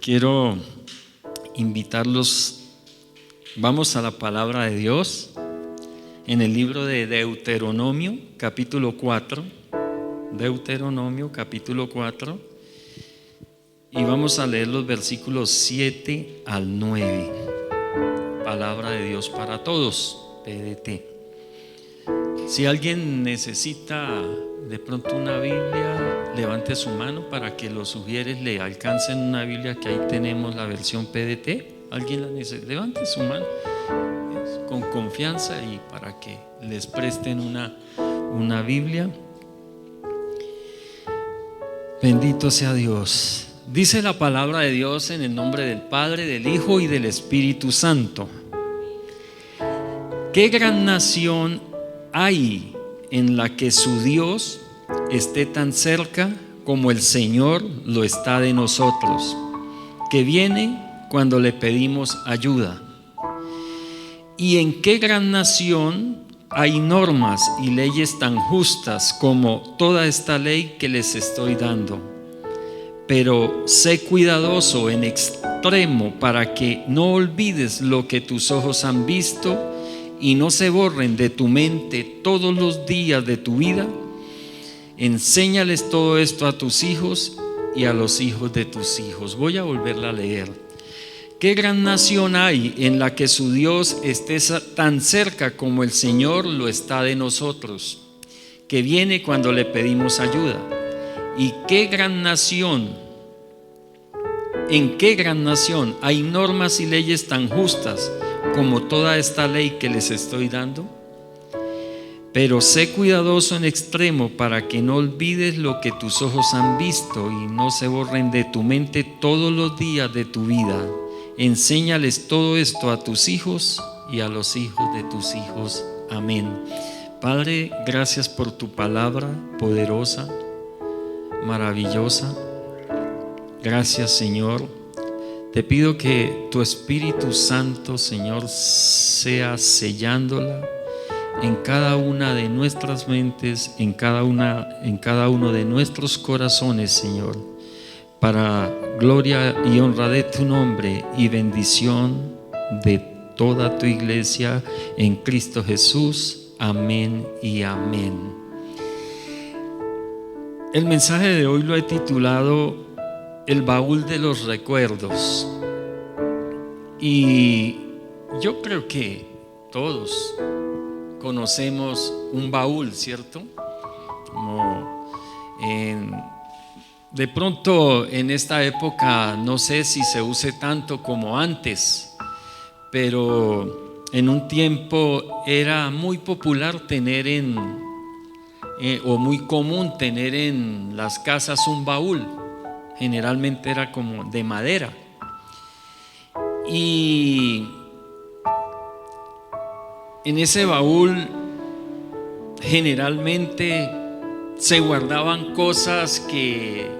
Quiero invitarlos, vamos a la palabra de Dios en el libro de Deuteronomio, capítulo 4. Deuteronomio, capítulo 4, y vamos a leer los versículos 7 al 9. Palabra de Dios para todos, PDT. Si alguien necesita de pronto una Biblia, levante su mano para que los sugieres le alcancen una Biblia, que ahí tenemos la versión PDT. ¿Alguien la necesita? Levante su mano con confianza y para que les presten una Biblia. Bendito sea Dios. Dice la palabra de Dios en el nombre del Padre, del Hijo y del Espíritu Santo. ¿Qué gran nación hay en la que su Dios esté tan cerca como el Señor lo está de nosotros, que viene cuando le pedimos ayuda? ¿Y en qué gran nación hay normas y leyes tan justas como toda esta ley que les estoy dando? Pero sé cuidadoso en extremo para que no olvides lo que tus ojos han visto y no se borren de tu mente todos los días de tu vida. Enséñales todo esto a tus hijos y a los hijos de tus hijos. Voy a volverla a leer. ¿Qué gran nación hay en la que su Dios esté tan cerca como el Señor lo está de nosotros, que viene cuando le pedimos ayuda? ¿Y qué gran nación? ¿En qué gran nación hay normas y leyes tan justas como toda esta ley que les estoy dando? Pero sé cuidadoso en extremo para que no olvides lo que tus ojos han visto y no se borren de tu mente todos los días de tu vida. Enséñales todo esto a tus hijos y a los hijos de tus hijos. Amén. Padre, gracias por tu palabra poderosa, maravillosa. Gracias, Señor. Te pido que tu Espíritu Santo, Señor, sea sellándola en cada una de nuestras mentes, en cada uno de nuestros corazones, Señor, para gloria y honra de tu nombre y bendición de toda tu iglesia en Cristo Jesús. Amén y amén. El mensaje de hoy lo he titulado El baúl de los recuerdos. Y yo creo que todos conocemos un baúl, ¿cierto? De pronto en esta época no sé si se use tanto como antes, pero en un tiempo era muy popular tener o muy común tener en las casas un baúl. Generalmente era como de madera, y en ese baúl generalmente se guardaban cosas que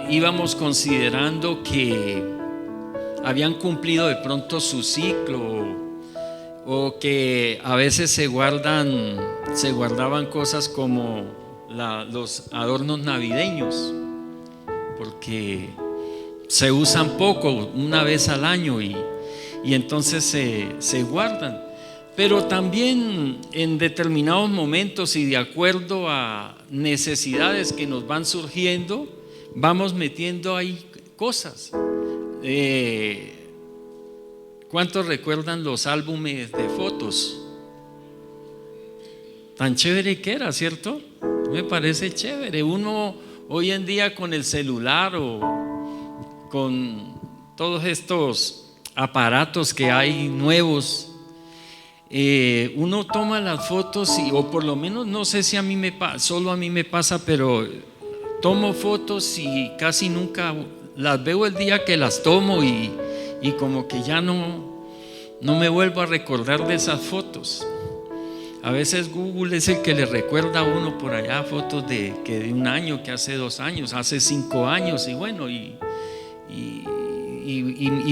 íbamos considerando que habían cumplido de pronto su ciclo, o que a veces se guardaban cosas como los adornos navideños, porque se usan poco, una vez al año, y entonces se guardan. Pero también en determinados momentos y de acuerdo a necesidades que nos van surgiendo, vamos metiendo ahí cosas. ¿Cuántos recuerdan los álbumes de fotos? Tan chévere que era, ¿cierto? Me parece chévere. Uno hoy en día con el celular o con todos estos aparatos que hay nuevos, uno toma las fotos o por lo menos, no sé si solo a mí me pasa, pero tomo fotos y casi nunca las veo el día que las tomo y como que ya no me vuelvo a recordar de esas fotos. A veces Google es el que le recuerda a uno por allá fotos de un año, que hace 2 años, hace 5 años, y bueno, y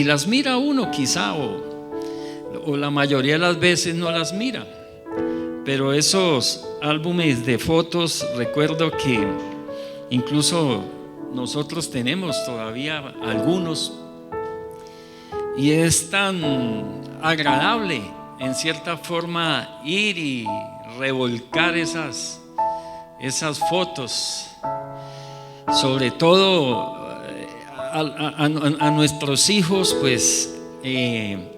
las mira uno quizá, o la mayoría de las veces no las mira. Pero esos álbumes de fotos, recuerdo que incluso nosotros tenemos todavía algunos, y es tan agradable en cierta forma ir y revolcar esas fotos, sobre todo a nuestros hijos, pues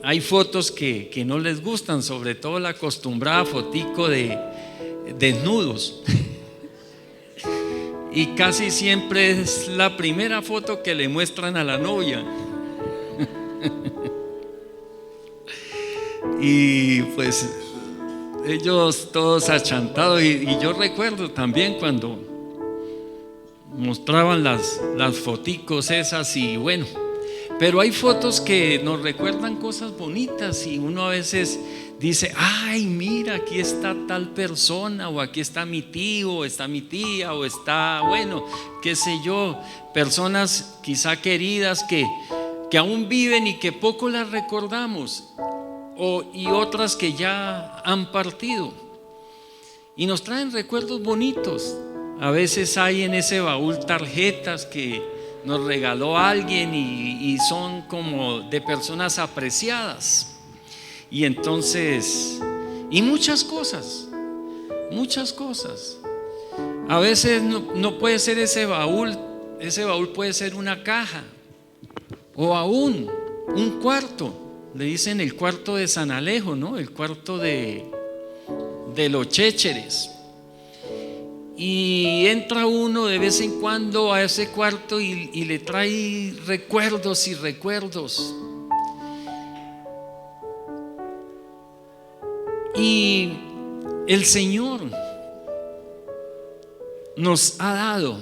hay fotos que no les gustan, sobre todo la acostumbrada fotico de desnudos. Y casi siempre es la primera foto que le muestran a la novia. Y pues ellos todos achantados, y yo recuerdo también cuando mostraban las foticos esas, y bueno, pero hay fotos que nos recuerdan cosas bonitas, y uno a veces dice: ay, mira, aquí está tal persona, o aquí está mi tío, o está mi tía, o está, bueno, qué sé yo, personas quizá queridas que aún viven y que poco las recordamos, y otras que ya han partido, y nos traen recuerdos bonitos. A veces hay en ese baúl tarjetas que nos regaló alguien y son como de personas apreciadas, y entonces, y muchas cosas. A veces no puede ser ese baúl puede ser una caja, o aún un cuarto. Le dicen el cuarto de San Alejo, ¿no? El cuarto de los chécheres. Y entra uno de vez en cuando a ese cuarto y le trae recuerdos y recuerdos. Y el Señor nos ha dado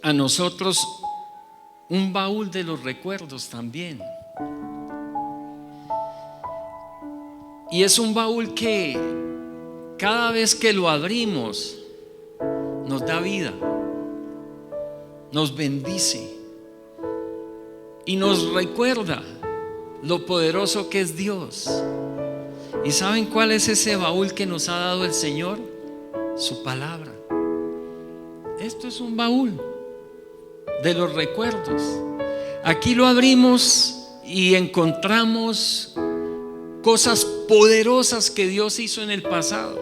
a nosotros un baúl de los recuerdos también. Y es un baúl que cada vez que lo abrimos nos da vida, nos bendice y nos recuerda lo poderoso que es Dios. ¿Y saben cuál es ese baúl que nos ha dado el Señor? Su palabra. Esto es un baúl de los recuerdos. Aquí lo abrimos y encontramos cosas poderosas que Dios hizo en el pasado,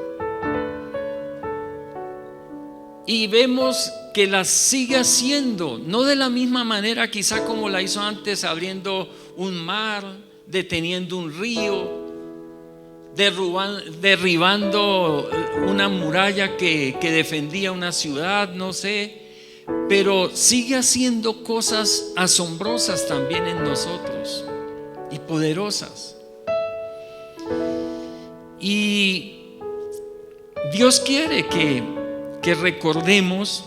y vemos que las sigue haciendo, no de la misma manera quizá como la hizo antes, abriendo un mar, deteniendo un río, derribando una muralla que defendía una ciudad, no sé, pero sigue haciendo cosas asombrosas también en nosotros y poderosas. Y Dios quiere que recordemos,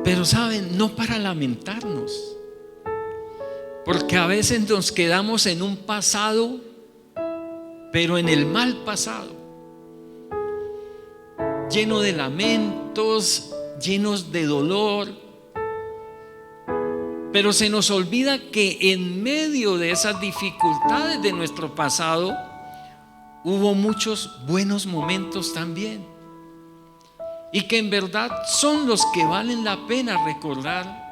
pero saben, no para lamentarnos, porque a veces nos quedamos en un pasado, pero en el mal pasado, lleno de lamentos, llenos de dolor. Pero se nos olvida que en medio de esas dificultades de nuestro pasado hubo muchos buenos momentos también, y que en verdad son los que valen la pena recordar,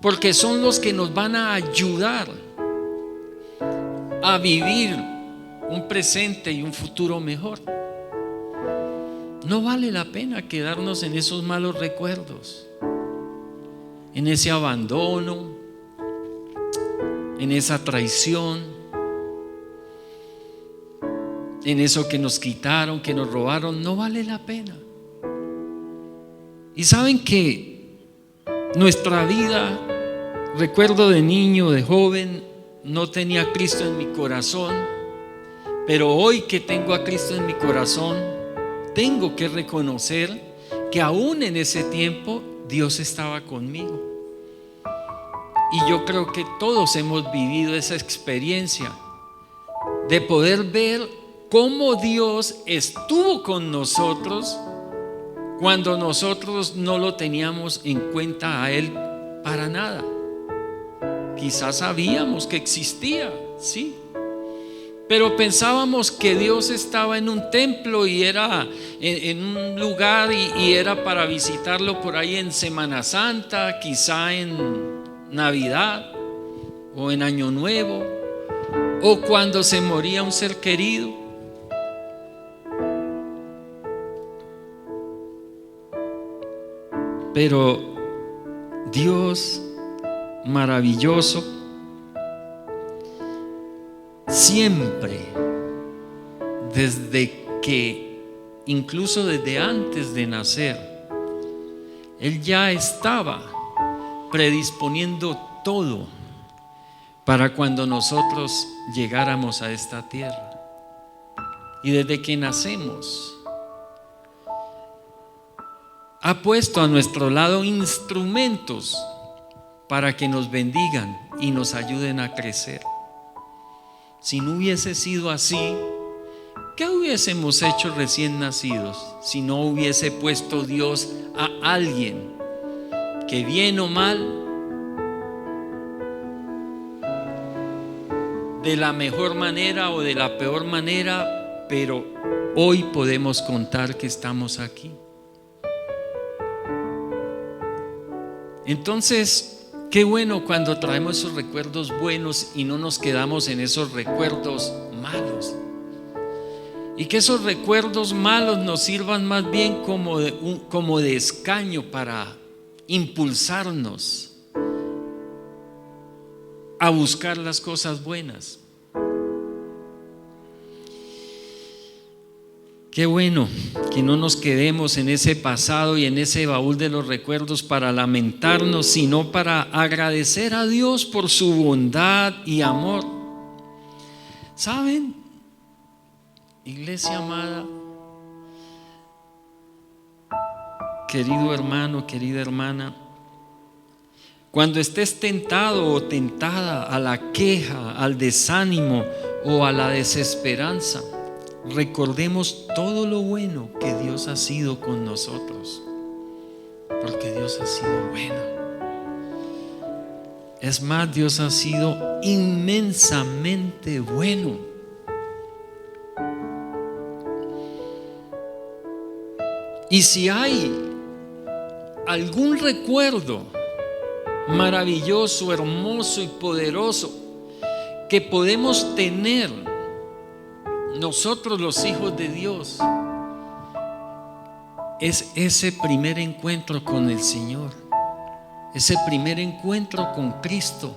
porque son los que nos van a ayudar a vivir un presente y un futuro mejor. No vale la pena quedarnos en esos malos recuerdos, en ese abandono, en esa traición, en eso que nos quitaron, que nos robaron. No vale la pena. Y saben que nuestra vida Recuerdo de niño, de joven, no tenía a Cristo en mi corazón, pero hoy que tengo a Cristo en mi corazón, tengo que reconocer que aún en ese tiempo Dios estaba conmigo. Y yo creo que todos hemos vivido esa experiencia de poder ver cómo Dios estuvo con nosotros cuando nosotros no lo teníamos en cuenta a Él para nada. Quizás sabíamos que existía, sí, pero pensábamos que Dios estaba en un templo y era en un lugar y era para visitarlo por ahí en Semana Santa, quizá en Navidad o en Año Nuevo, o cuando se moría un ser querido. Pero Dios maravilloso siempre, incluso desde antes de nacer, Él ya estaba predisponiendo todo para cuando nosotros llegáramos a esta tierra. Y desde que nacemos ha puesto a nuestro lado instrumentos para que nos bendigan y nos ayuden a crecer. Si no hubiese sido así, ¿qué hubiésemos hecho recién nacidos si no hubiese puesto Dios a alguien que, bien o mal, de la mejor manera o de la peor manera, pero hoy podemos contar que estamos aquí? Entonces, qué bueno cuando traemos esos recuerdos buenos y no nos quedamos en esos recuerdos malos. Y que esos recuerdos malos nos sirvan más bien como de escaño para impulsarnos a buscar las cosas buenas. Qué bueno que no nos quedemos en ese pasado y en ese baúl de los recuerdos para lamentarnos, sino para agradecer a Dios por su bondad y amor. ¿Saben, iglesia amada, querido hermano, querida hermana? Cuando estés tentado o tentada a la queja, al desánimo o a la desesperanza, recordemos todo lo bueno que Dios ha sido con nosotros, porque Dios ha sido bueno. Es más, Dios ha sido inmensamente bueno. Y si hay algún recuerdo maravilloso, hermoso y poderoso que podemos tener nosotros los hijos de Dios, es ese primer encuentro con el Señor, ese primer encuentro con Cristo,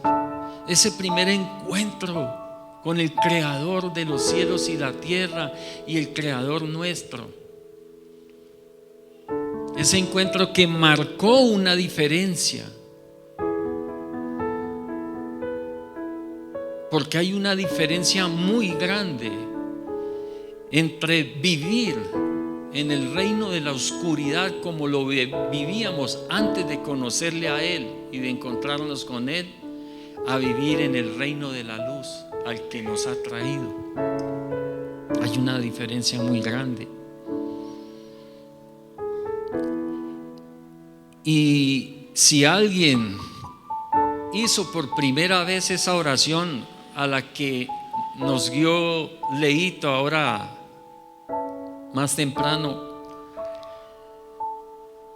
ese primer encuentro con el Creador de los cielos y la tierra y el Creador nuestro. Ese encuentro que marcó una diferencia, porque hay una diferencia muy grande entre vivir en el reino de la oscuridad como lo vivíamos antes de conocerle a Él y de encontrarnos con Él, a vivir en el reino de la luz al que nos ha traído. Hay una diferencia muy grande. Y si alguien hizo por primera vez esa oración a la que nos guió Leito ahora más temprano,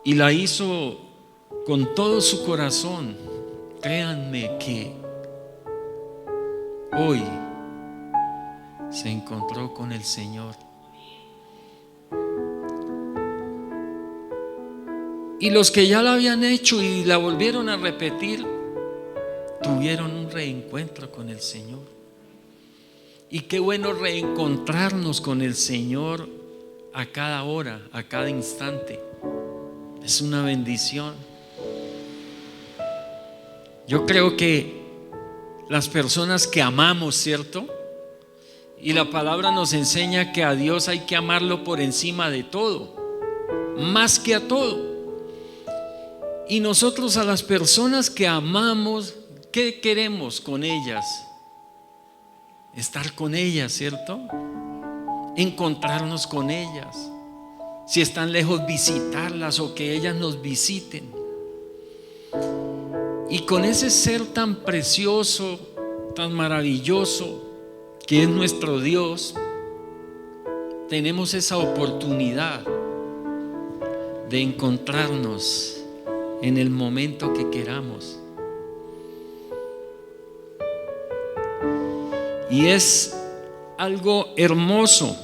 y la hizo con todo su corazón, créanme que hoy se encontró con el Señor. Y los que ya la habían hecho y la volvieron a repetir, tuvieron un reencuentro con el Señor. Y qué bueno reencontrarnos con el Señor a cada hora, a cada instante. Es una bendición. Yo creo que las personas que amamos, ¿cierto? Y la palabra nos enseña que a Dios hay que amarlo por encima de todo, más que a todo. Y nosotros a las personas que amamos, ¿qué queremos con ellas? Estar con ellas, ¿cierto? Encontrarnos con ellas. Si están lejos, visitarlas o que ellas nos visiten. Y con ese ser tan precioso, tan maravilloso que es nuestro Dios, tenemos esa oportunidad de encontrarnos en el momento que queramos. Y es algo hermoso.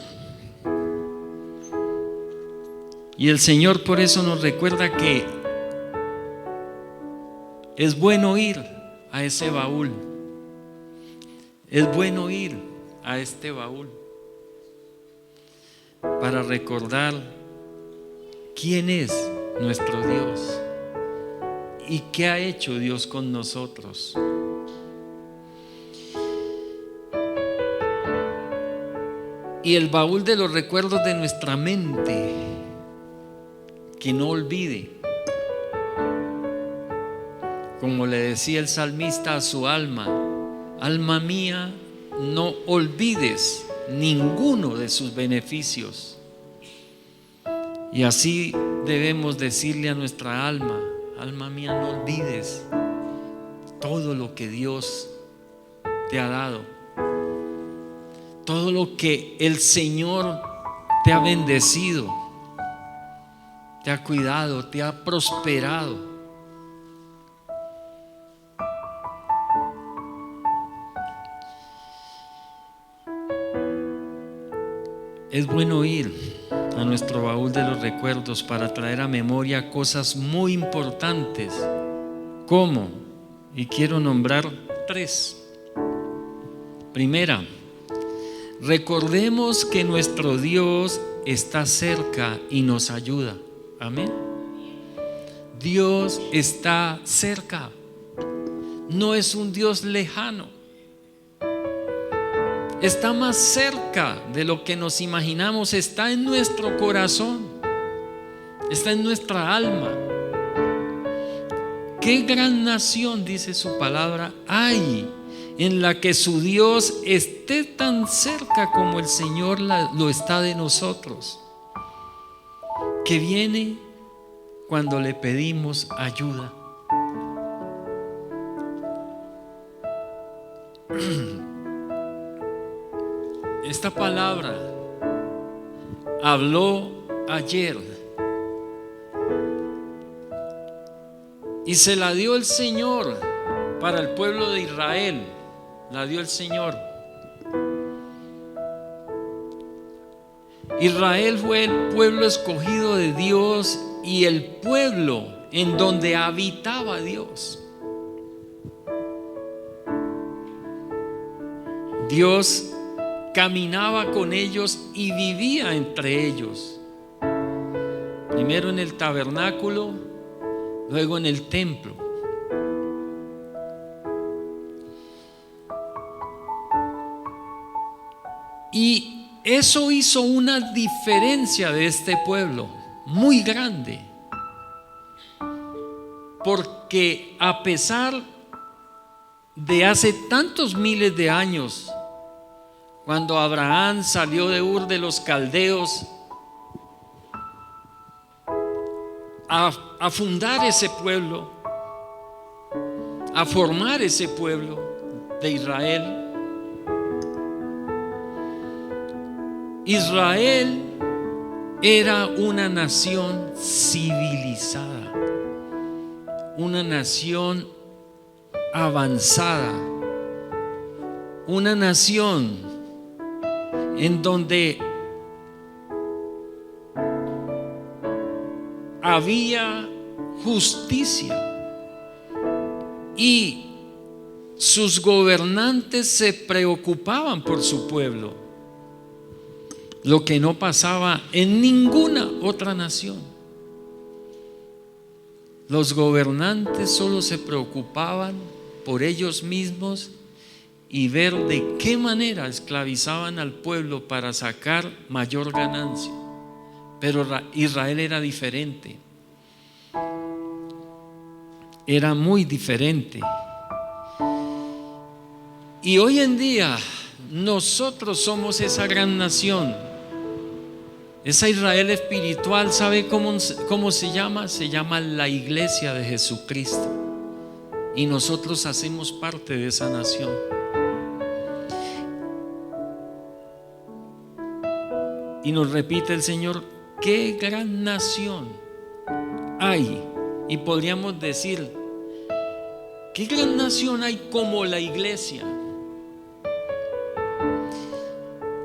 Y el Señor por eso nos recuerda que es bueno ir a ese baúl. Es bueno ir a este baúl para recordar quién es nuestro Dios y qué ha hecho Dios con nosotros. Y el baúl de los recuerdos de nuestra mente, que no olvide, como le decía el salmista a su alma: alma mía, no olvides ninguno de sus beneficios. Y así debemos decirle a nuestra alma: alma mía, no olvides todo lo que Dios te ha dado, todo lo que el Señor te ha bendecido, te ha cuidado, te ha prosperado. Es bueno ir a nuestro baúl de los recuerdos para traer a memoria cosas muy importantes, como, y quiero nombrar 3. Primera, recordemos que nuestro Dios está cerca y nos ayuda. Amén. Dios está cerca, no es un Dios lejano. Está más cerca de lo que nos imaginamos, está en nuestro corazón, está en nuestra alma. Qué gran nación, dice su palabra, hay en la que su Dios esté tan cerca como el Señor lo está de nosotros, que viene cuando le pedimos ayuda. Esta palabra habló ayer y se la dio el Señor para el pueblo de Israel. La dio el Señor. Israel fue el pueblo escogido de Dios y el pueblo en donde habitaba Dios. Dios caminaba con ellos y vivía entre ellos. Primero en el tabernáculo, luego en el templo. Y eso hizo una diferencia de este pueblo muy grande, porque a pesar de hace tantos miles de años, cuando Abraham salió de Ur de los Caldeos a fundar ese pueblo, a formar ese pueblo de Israel, Israel era una nación civilizada, una nación avanzada, una nación en donde había justicia y sus gobernantes se preocupaban por su pueblo, lo que no pasaba en ninguna otra nación. Los gobernantes solo se preocupaban por ellos mismos y ver de qué manera esclavizaban al pueblo para sacar mayor ganancia. Pero Israel era diferente, era muy diferente. Y hoy en día nosotros somos esa gran nación, esa Israel espiritual. ¿Sabe cómo se llama? Se llama la Iglesia de Jesucristo. Y nosotros hacemos parte de esa nación. Y nos repite el Señor: qué gran nación hay. Y podríamos decir: qué gran nación hay como la iglesia,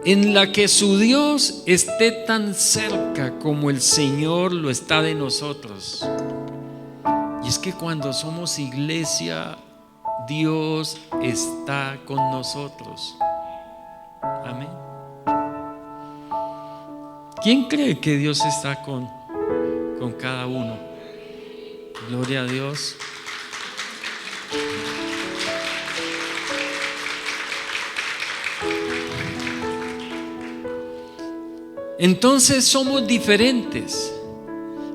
en la que su Dios esté tan cerca como el Señor lo está de nosotros. Y es que cuando somos iglesia, Dios está con nosotros. Amén. ¿Quién cree que Dios está con cada uno? Gloria a Dios. Entonces somos diferentes.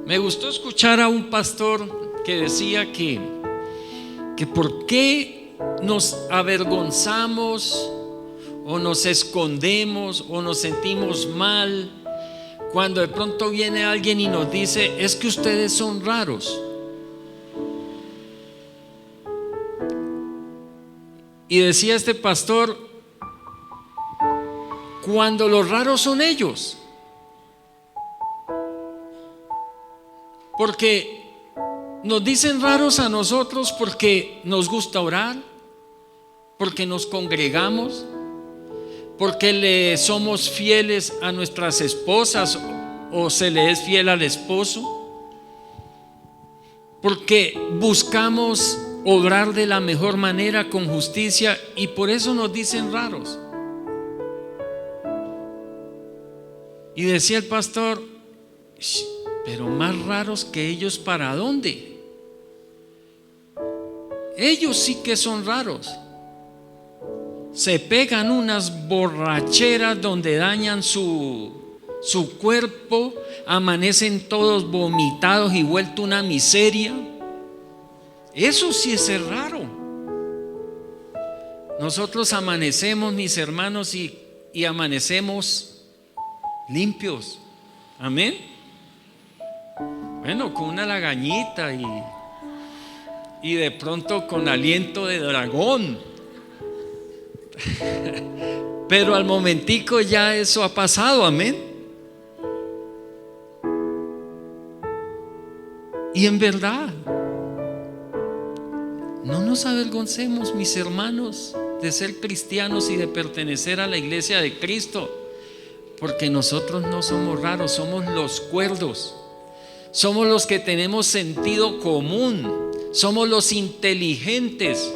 Me gustó escuchar a un pastor que decía que por qué nos avergonzamos o nos escondemos o nos sentimos mal cuando de pronto viene alguien y nos dice: es que ustedes son raros. Y decía este pastor: cuando los raros son ellos. Porque nos dicen raros a nosotros porque nos gusta orar, porque nos congregamos, porque le somos fieles a nuestras esposas o se le es fiel al esposo, porque buscamos obrar de la mejor manera con justicia, y por eso nos dicen raros. Y decía el pastor: pero más raros que ellos, ¿para dónde? Ellos sí que son raros. Se pegan unas borracheras donde dañan su cuerpo, amanecen todos vomitados y vuelto una miseria. Eso sí es ser raro. Nosotros amanecemos, mis hermanos, y amanecemos limpios. Amén. Bueno, con una lagañita y de pronto con aliento de dragón. Pero al momentico ya eso ha pasado. Amén. Y en verdad, no nos avergoncemos, mis hermanos, de ser cristianos y de pertenecer a la iglesia de Cristo, porque nosotros no somos raros, somos los cuerdos. Somos los que tenemos sentido común, somos los inteligentes.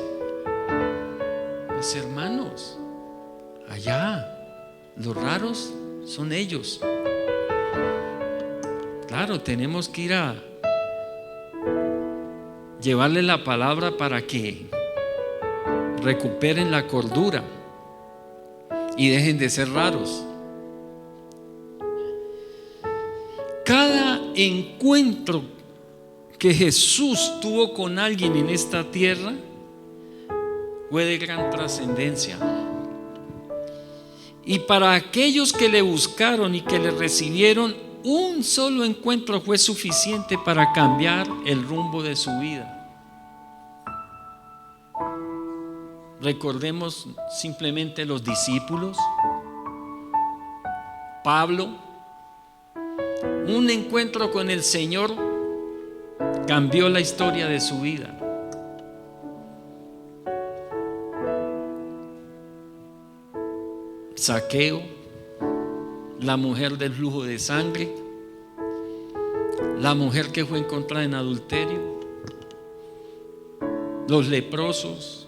Mis hermanos, allá los raros son ellos. Claro, tenemos que ir a llevarle la palabra para que recuperen la cordura y dejen de ser raros. Cada encuentro que Jesús tuvo con alguien en esta tierra fue de gran trascendencia. Y para aquellos que le buscaron y que le recibieron, un solo encuentro fue suficiente para cambiar el rumbo de su vida. Recordemos simplemente los discípulos, Pablo. Un encuentro con el Señor cambió la historia de su vida. Zaqueo, la mujer del flujo de sangre, la mujer que fue encontrada en adulterio, los leprosos,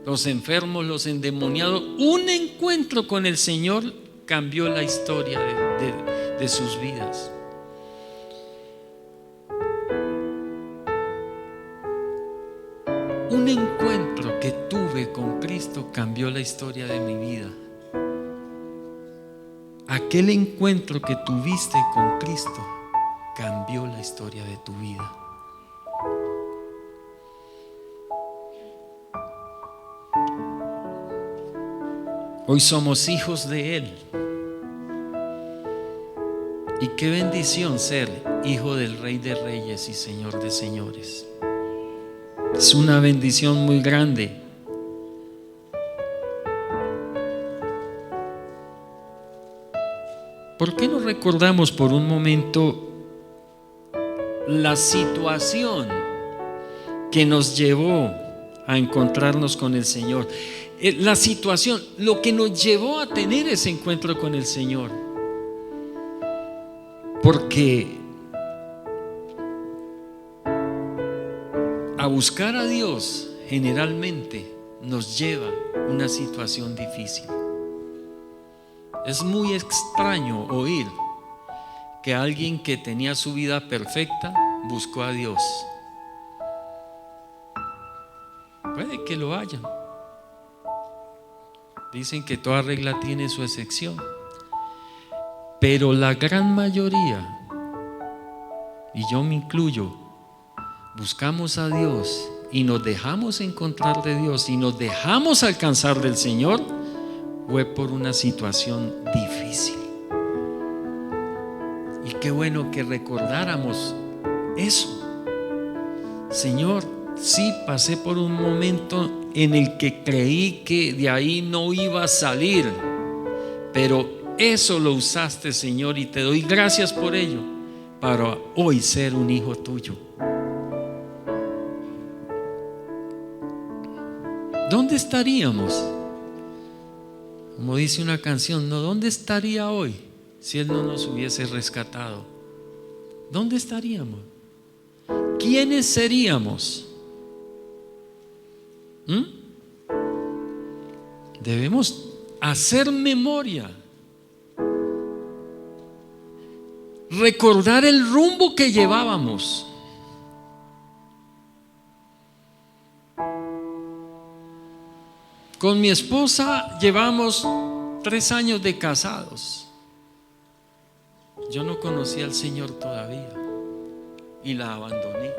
los enfermos, los endemoniados. Un encuentro con el Señor cambió la historia de sus vidas. Un encuentro Cristo cambió la historia de mi vida. Aquel encuentro que tuviste con Cristo cambió la historia de tu vida. Hoy somos hijos de Él. Y qué bendición ser hijo del Rey de Reyes y Señor de Señores. Es una bendición muy grande. ¿Por qué no recordamos por un momento la situación que nos llevó a encontrarnos con el Señor? La situación, lo que nos llevó a tener ese encuentro con el Señor. Porque a buscar a Dios generalmente nos lleva a una situación difícil. Es muy extraño oír que alguien que tenía su vida perfecta buscó a Dios. Puede que lo hayan. Dicen que toda regla tiene su excepción. Pero la gran mayoría, y yo me incluyo, buscamos a Dios y nos dejamos encontrar de Dios y nos dejamos alcanzar del Señor, fue por una situación difícil. Y qué bueno que recordáramos eso. Señor, sí pasé por un momento en el que creí que de ahí no iba a salir, pero eso lo usaste, Señor, y te doy gracias por ello, para hoy ser un hijo tuyo. ¿Dónde estaríamos? Como dice una canción, ¿no? ¿Dónde estaría hoy si Él no nos hubiese rescatado? ¿Dónde estaríamos? ¿Quiénes seríamos? Debemos hacer memoria, recordar el rumbo que llevábamos. Con mi esposa llevamos 3 años de casados. Yo no conocía al Señor todavía y la abandoné.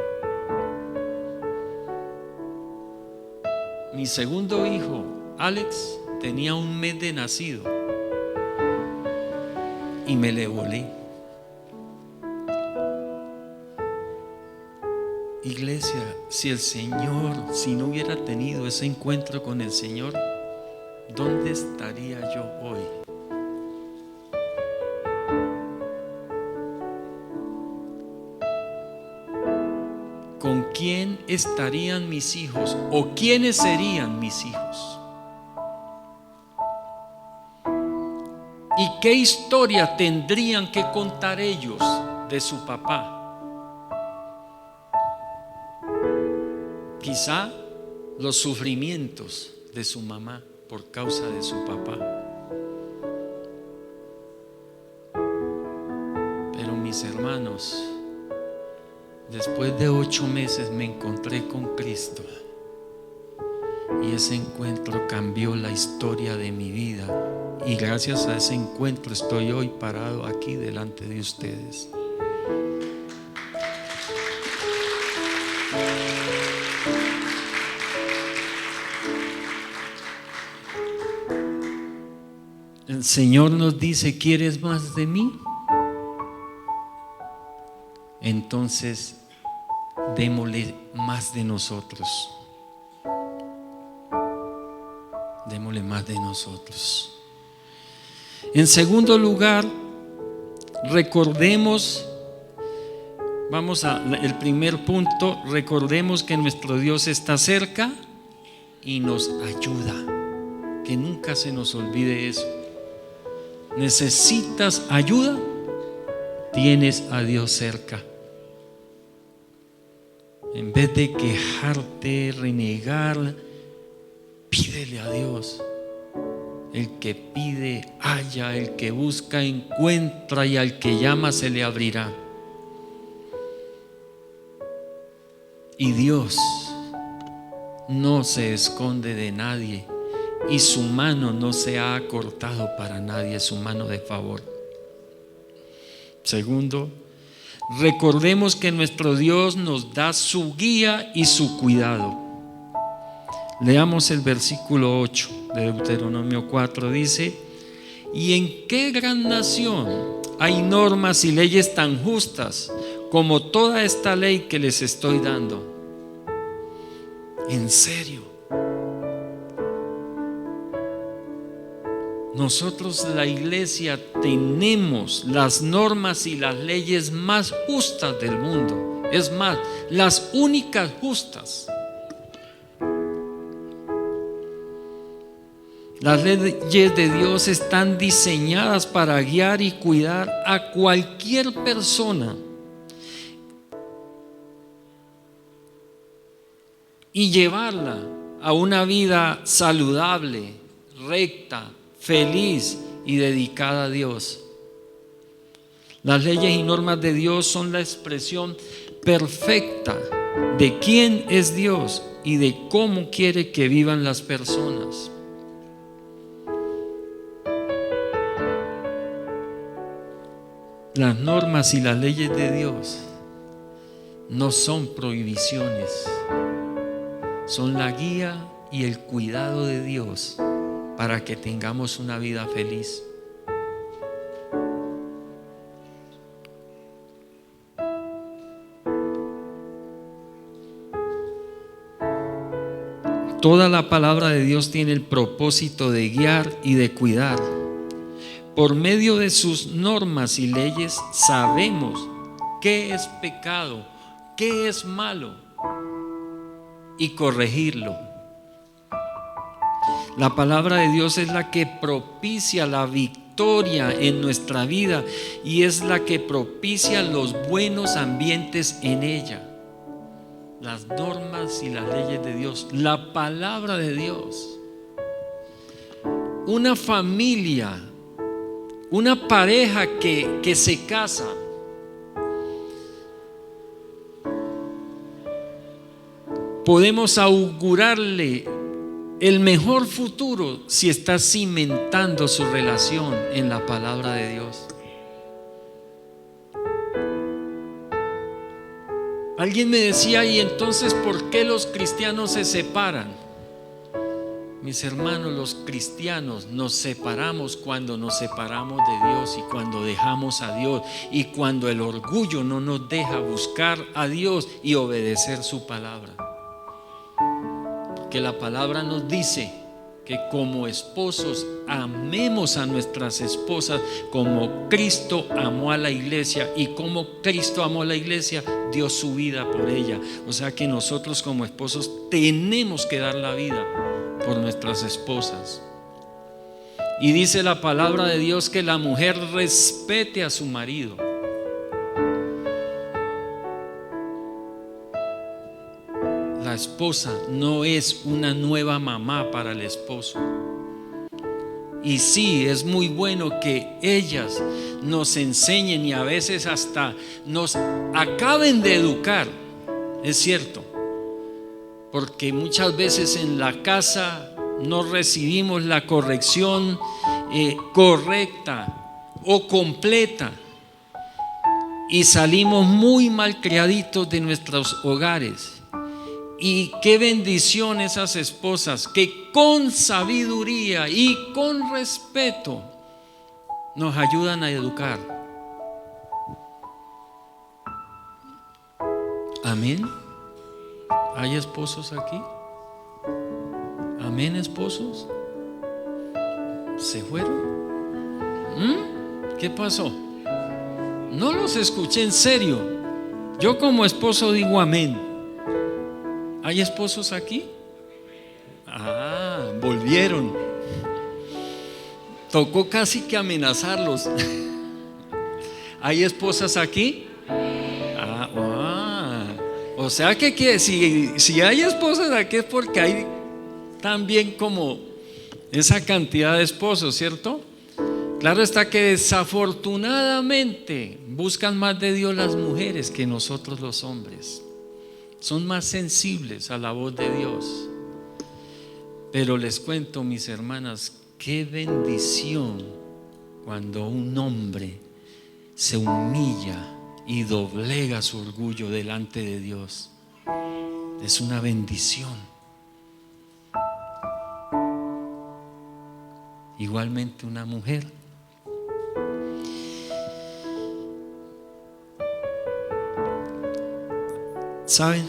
Mi segundo hijo, Alex, tenía 1 mes de nacido y me le volé. Iglesia, si no hubiera tenido ese encuentro con el Señor, ¿dónde estaría yo hoy? ¿Con quién estarían mis hijos? ¿O quiénes serían mis hijos? ¿Y qué historia tendrían que contar ellos de su papá? Quizá los sufrimientos de su mamá por causa de su papá. Pero mis hermanos, después de 8 meses me encontré con Cristo y ese encuentro cambió la historia de mi vida, y gracias a ese encuentro estoy hoy parado aquí delante de ustedes. El Señor nos dice: ¿quieres más de mí? Entonces démosle más de nosotros. Démosle más de nosotros. En segundo lugar, recordemos, vamos al primer punto, recordemos que nuestro Dios está cerca y nos ayuda. Que nunca se nos olvide eso. ¿Necesitas ayuda? Tienes a Dios cerca. En vez de quejarte, renegar, pídele a Dios. El que pide, halla; el que busca, encuentra; y al que llama, se le abrirá. Y Dios no se esconde de nadie. y su mano no se ha acortado para nadie, su mano de favor. Segundo, recordemos que nuestro Dios nos da su guía y su cuidado. Leamos el versículo 8 de Deuteronomio 4, dice: ¿y en qué gran nación hay normas y leyes tan justas como toda esta ley que les estoy dando? En serio, nosotros, la iglesia, tenemos las normas y las leyes más justas del mundo. Es más, las únicas justas. Las leyes de Dios están diseñadas para guiar y cuidar a cualquier persona y llevarla a una vida saludable, recta, feliz y dedicada a Dios. Las leyes y normas de Dios son la expresión perfecta de quién es Dios y de cómo quiere que vivan las personas. Las normas y las leyes de Dios no son prohibiciones, son la guía y el cuidado de Dios para que tengamos una vida feliz. Toda la palabra de Dios tiene el propósito de guiar y de cuidar. Por medio de sus normas y leyes sabemos qué es pecado, qué es malo, y corregirlo. La palabra de Dios es la que propicia la victoria en nuestra vida y es la que propicia los buenos ambientes en ella. Las normas y las leyes de Dios, la palabra de Dios. Una familia, una pareja que se casa, podemos augurarle el mejor futuro si está cimentando su relación en la palabra de Dios. Alguien me decía: ¿y entonces por qué los cristianos se separan? Mis hermanos, los cristianos nos separamos cuando nos separamos de Dios y cuando dejamos a Dios y cuando el orgullo no nos deja buscar a Dios y obedecer su palabra. Que la palabra nos dice que como esposos amemos a nuestras esposas como Cristo amó a la iglesia, y como Cristo amó a la iglesia, dio su vida por ella. O sea que nosotros como esposos tenemos que dar la vida por nuestras esposas. Y dice la palabra de Dios que la mujer respete a su marido. La esposa no es una nueva mamá para el esposo. Y sí, es muy bueno que ellas nos enseñen y a veces hasta nos acaben de educar. Es cierto, porque muchas veces en la casa no recibimos la corrección correcta o completa y salimos muy mal criaditos de nuestros hogares. Y qué bendición esas esposas que con sabiduría y con respeto nos ayudan a educar. Amén. ¿Hay esposos aquí? Amén, esposos. ¿Se fueron? ¿Qué pasó? No los escuché, en serio. Yo como esposo digo amén. ¿Hay esposos aquí? Volvieron. Tocó casi que amenazarlos. ¿Hay esposas aquí? O sea que si hay esposas aquí es porque hay también como esa cantidad de esposos, ¿cierto? Claro está que desafortunadamente buscan más de Dios las mujeres que nosotros los hombres. Son más sensibles a la voz de Dios. Pero les cuento, mis hermanas, qué bendición cuando un hombre se humilla y doblega su orgullo delante de Dios. Es una bendición. Igualmente una mujer. ¿Saben?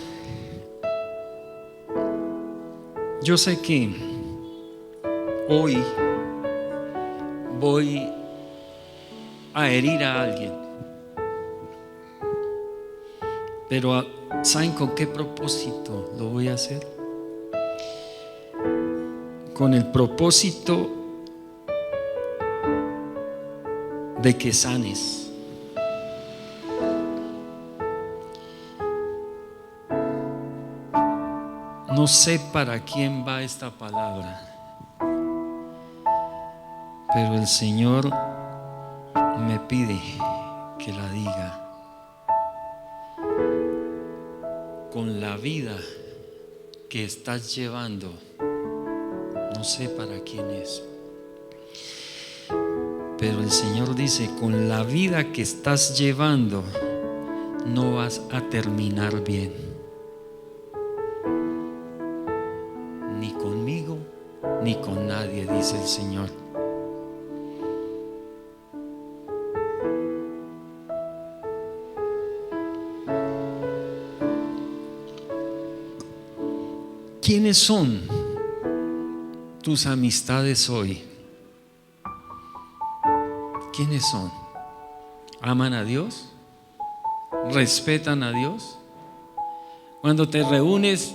Yo sé que hoy voy a herir a alguien, pero ¿saben con qué propósito lo voy a hacer? Con el propósito de que sanes. No sé para quién va esta palabra, pero el Señor me pide que la diga. Con la vida que estás llevando, no sé para quién es, pero el Señor dice: con la vida que estás llevando no vas a terminar bien, ni conmigo ni con nadie, dice el Señor. ¿Quiénes son tus amistades hoy? ¿Quiénes son? ¿Aman a Dios? ¿Respetan a Dios? Cuando te reúnes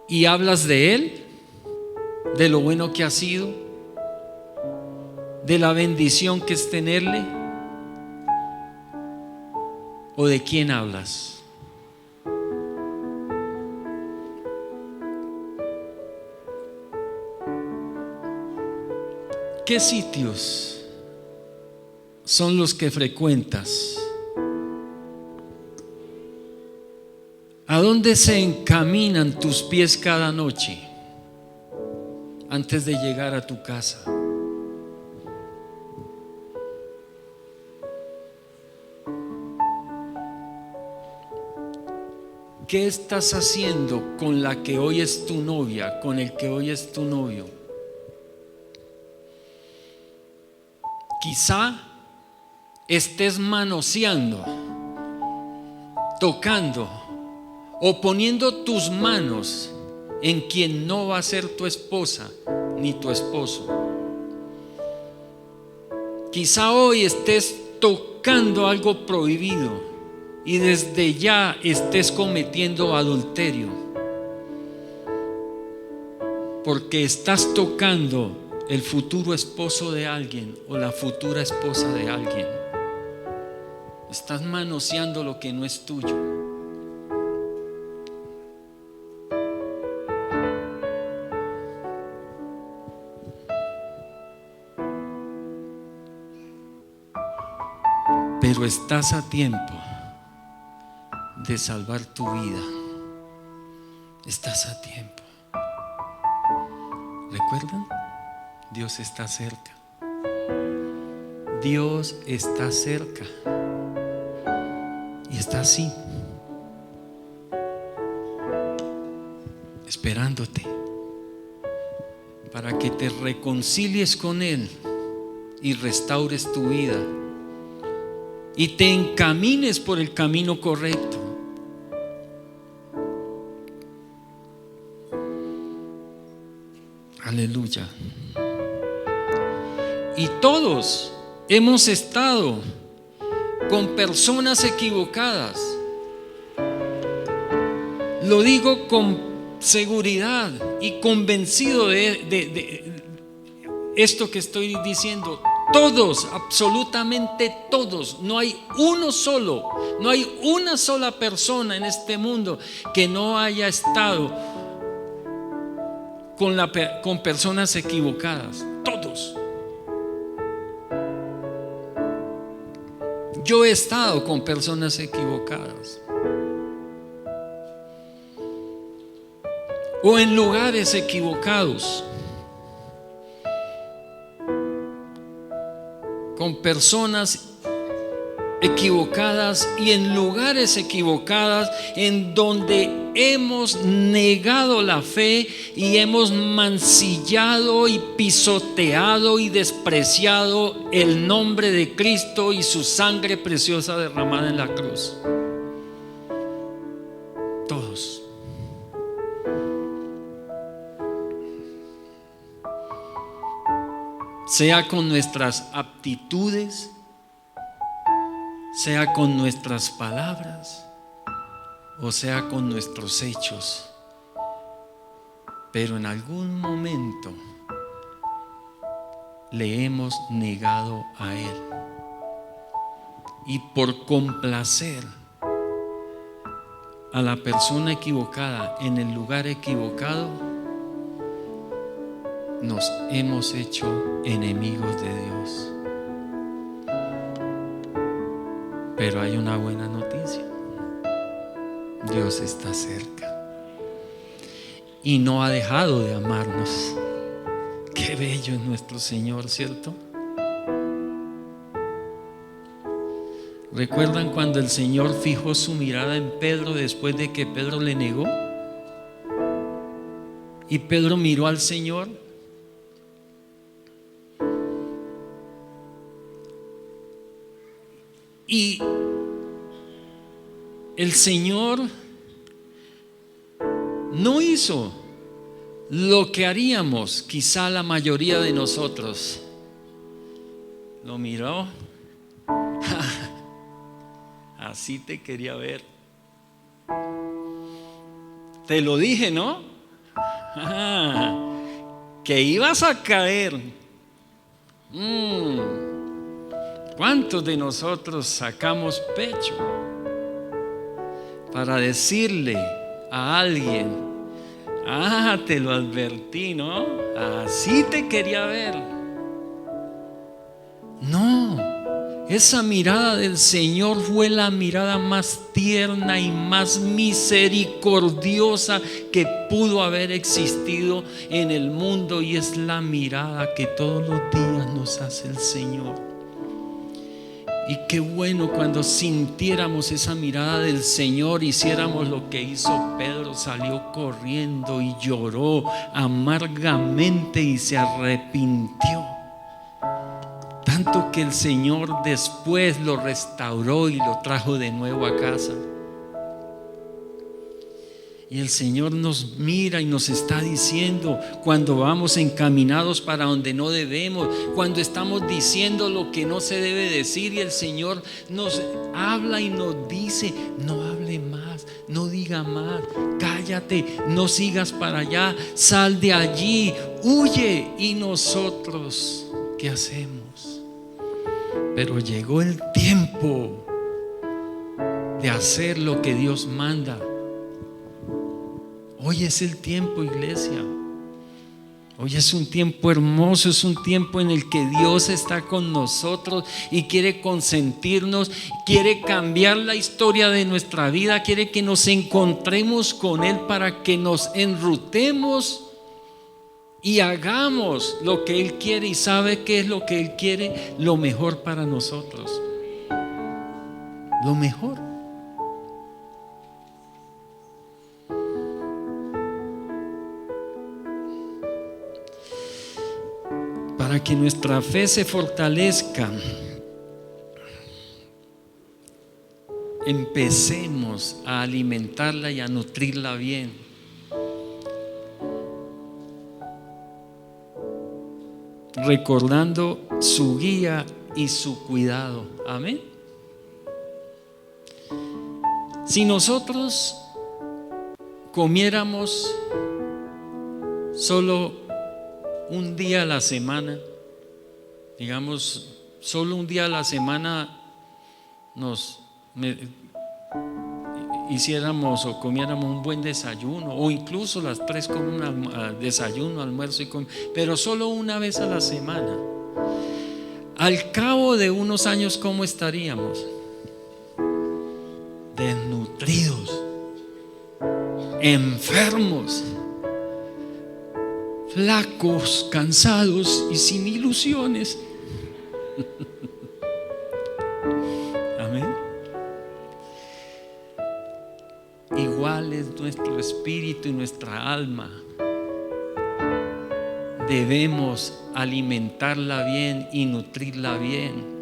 y hablas de Él, de lo bueno que ha sido, de la bendición que es tenerle, ¿o de quién hablas? ¿Qué sitios son los que frecuentas? ¿A dónde se encaminan tus pies cada noche antes de llegar a tu casa? ¿Qué estás haciendo con la que hoy es tu novia, con el que hoy es tu novio? Quizá estés manoseando, tocando o poniendo tus manos en quien no va a ser tu esposa ni tu esposo. Quizá hoy estés tocando algo prohibido y desde ya estés cometiendo adulterio, porque estás tocando el futuro esposo de alguien o la futura esposa de alguien. Estás manoseando lo que no es tuyo. Pero estás a tiempo de salvar tu vida. Estás a tiempo. ¿Recuerdan? Dios está cerca. Dios está cerca. Y está así, esperándote para que te reconcilies con Él y restaures tu vida y te encamines por el camino correcto. Aleluya. Y todos hemos estado con personas equivocadas. Lo digo con seguridad y convencido de esto que estoy diciendo. Todos, absolutamente todos. No hay uno solo, no hay una sola persona en este mundo que no haya estado con personas equivocadas. Todos. Yo he estado con personas equivocadas. o en lugares equivocados, con personas equivocadas y en lugares equivocados, en donde hemos negado la fe y hemos mancillado y pisoteado y despreciado el nombre de Cristo y su sangre preciosa derramada en la cruz. Todos. Sea con nuestras aptitudes, sea con nuestras palabras o sea con nuestros hechos, pero en algún momento le hemos negado a Él, y por complacer a la persona equivocada en el lugar equivocado, nos hemos hecho enemigos de Dios. Pero hay una buena noticia: Dios está cerca y no ha dejado de amarnos. Qué bello es nuestro Señor, ¿cierto? ¿Recuerdan cuando el Señor fijó su mirada en Pedro después de que Pedro le negó? Y Pedro miró al Señor. Y el Señor no hizo lo que haríamos quizá la mayoría de nosotros. Lo miró. Así te quería ver. Te lo dije, ¿no? Que ibas a caer. ¿Cuántos de nosotros sacamos pecho para decirle a alguien: te lo advertí, ¿no? Así te quería ver? No, esa mirada del Señor fue la mirada más tierna y más misericordiosa que pudo haber existido en el mundo, y es la mirada que todos los días nos hace el Señor. Y qué bueno cuando sintiéramos esa mirada del Señor, hiciéramos lo que hizo Pedro: salió corriendo y lloró amargamente y se arrepintió. Tanto que el Señor después lo restauró y lo trajo de nuevo a casa. Y el Señor nos mira y nos está diciendo cuando vamos encaminados para donde no debemos, cuando estamos diciendo lo que no se debe decir, y el Señor nos habla y nos dice: no hable más, no diga más, cállate, no sigas para allá, sal de allí, huye. Y nosotros, ¿qué hacemos? Pero llegó el tiempo de hacer lo que Dios manda. Hoy es el tiempo, iglesia. Hoy es un tiempo hermoso, es un tiempo en el que Dios está con nosotros y quiere consentirnos, quiere cambiar la historia de nuestra vida, quiere que nos encontremos con Él para que nos enrutemos y hagamos lo que Él quiere. Y sabe qué es lo que Él quiere: lo mejor para nosotros, lo mejor. Para que nuestra fe se fortalezca, empecemos a alimentarla y a nutrirla bien. Recordando su guía y su cuidado. Amén. Si nosotros comiéramos solo un día a la semana, digamos, solo un día a la semana hiciéramos o comiéramos un buen desayuno, o incluso las tres con un desayuno, almuerzo y pero solo una vez a la semana, al cabo de unos años, ¿cómo estaríamos? Desnutridos, enfermos. flacos, cansados y sin ilusiones. Amén. Igual es nuestro espíritu y nuestra alma. Debemos alimentarla bien y nutrirla bien.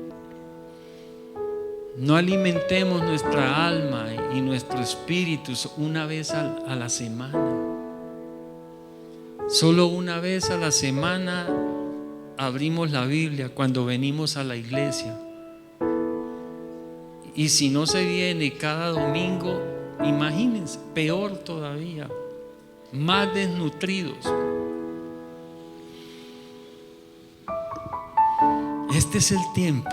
No alimentemos nuestra alma y nuestro espíritu una vez a la semana. Solo una vez a la semana abrimos la Biblia cuando venimos a la iglesia. Y si no se viene cada domingo, imagínense, peor todavía, más desnutridos. Este es el tiempo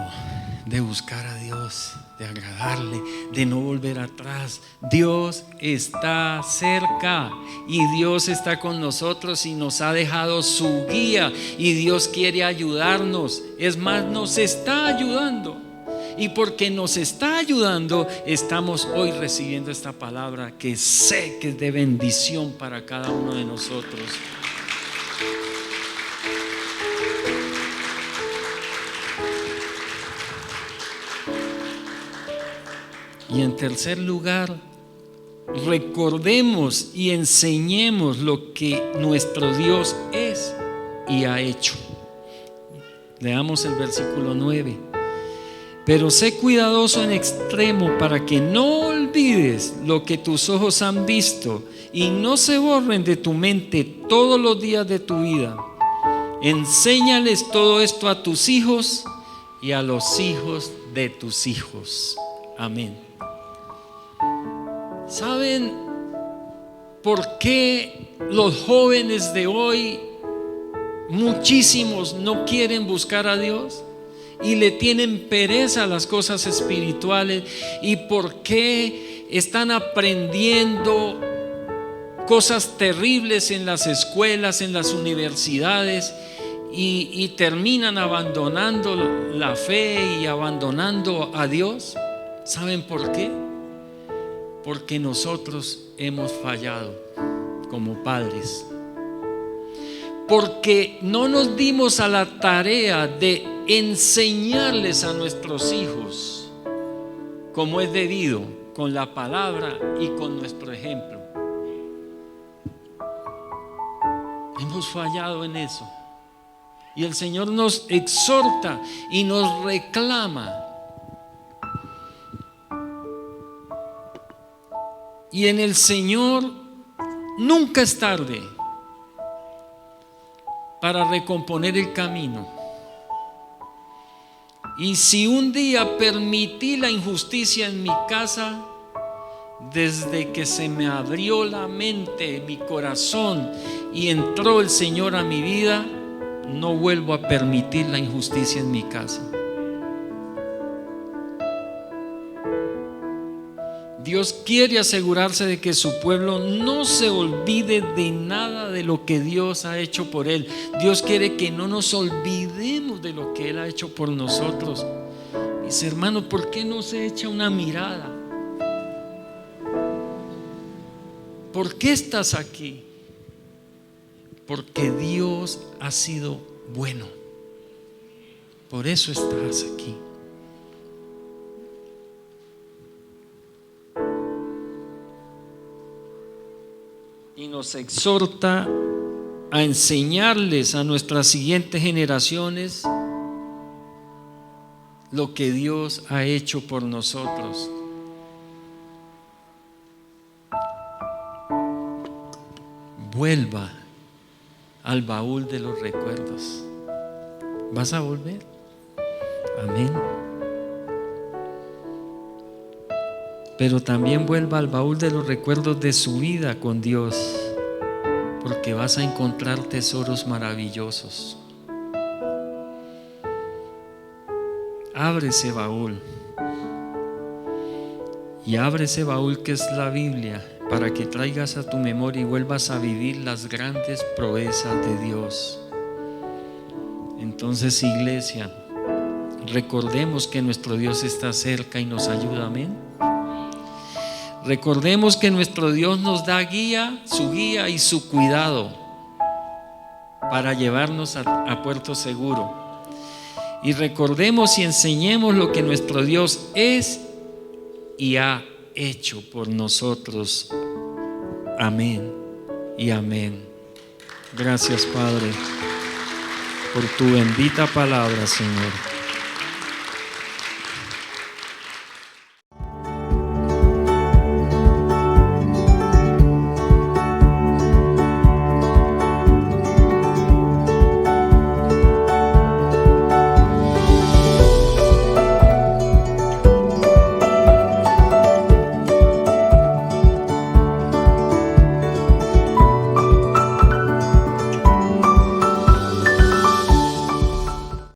de buscar a Dios, de agradarle, de no volver atrás. Dios está cerca y Dios está con nosotros y nos ha dejado su guía, y Dios quiere ayudarnos. Es más, nos está ayudando, y porque nos está ayudando, estamos hoy recibiendo esta palabra que sé que es de bendición para cada uno de nosotros. Y en tercer lugar, recordemos y enseñemos lo que nuestro Dios es y ha hecho. Leamos el versículo 9. Pero sé cuidadoso en extremo para que no olvides lo que tus ojos han visto y no se borren de tu mente todos los días de tu vida. Enséñales todo esto a tus hijos y a los hijos de tus hijos. Amén. ¿Saben por qué los jóvenes de hoy, muchísimos, no quieren buscar a Dios y le tienen pereza a las cosas espirituales? ¿Y por qué están aprendiendo cosas terribles en las escuelas, en las universidades, y terminan abandonando la fe y abandonando a Dios? ¿Saben por qué? Porque nosotros hemos fallado como padres, porque no nos dimos a la tarea de enseñarles a nuestros hijos como es debido, con la palabra y con nuestro ejemplo. Hemos fallado en eso, y el Señor nos exhorta y nos reclama. Y en el Señor nunca es tarde para recomponer el camino. Y si un día permití la injusticia en mi casa, desde que se me abrió la mente, mi corazón, y entró el Señor a mi vida, no vuelvo a permitir la injusticia en mi casa. Dios quiere asegurarse de que su pueblo no se olvide de nada de lo que Dios ha hecho por él. Dios quiere que no nos olvidemos de lo que Él ha hecho por nosotros. Mis hermanos, ¿por qué no se echa una mirada? ¿Por qué estás aquí? Porque Dios ha sido bueno. Por eso estás aquí. Y nos exhorta a enseñarles a nuestras siguientes generaciones lo que Dios ha hecho por nosotros. Vuelva al baúl de los recuerdos. ¿Vas a volver? Amén. Pero también vuelva al baúl de los recuerdos de su vida con Dios, porque vas a encontrar tesoros maravillosos. Abre ese baúl, y abre ese baúl que es la Biblia, para que traigas a tu memoria y vuelvas a vivir las grandes proezas de Dios. Entonces, iglesia, recordemos que nuestro Dios está cerca y nos ayuda. Amén. Recordemos que nuestro Dios nos da guía, su guía y su cuidado. para llevarnos a puerto seguro. Y recordemos y enseñemos lo que nuestro Dios es y ha hecho por nosotros. Amén y amén. Gracias, Padre, por tu bendita palabra, Señor.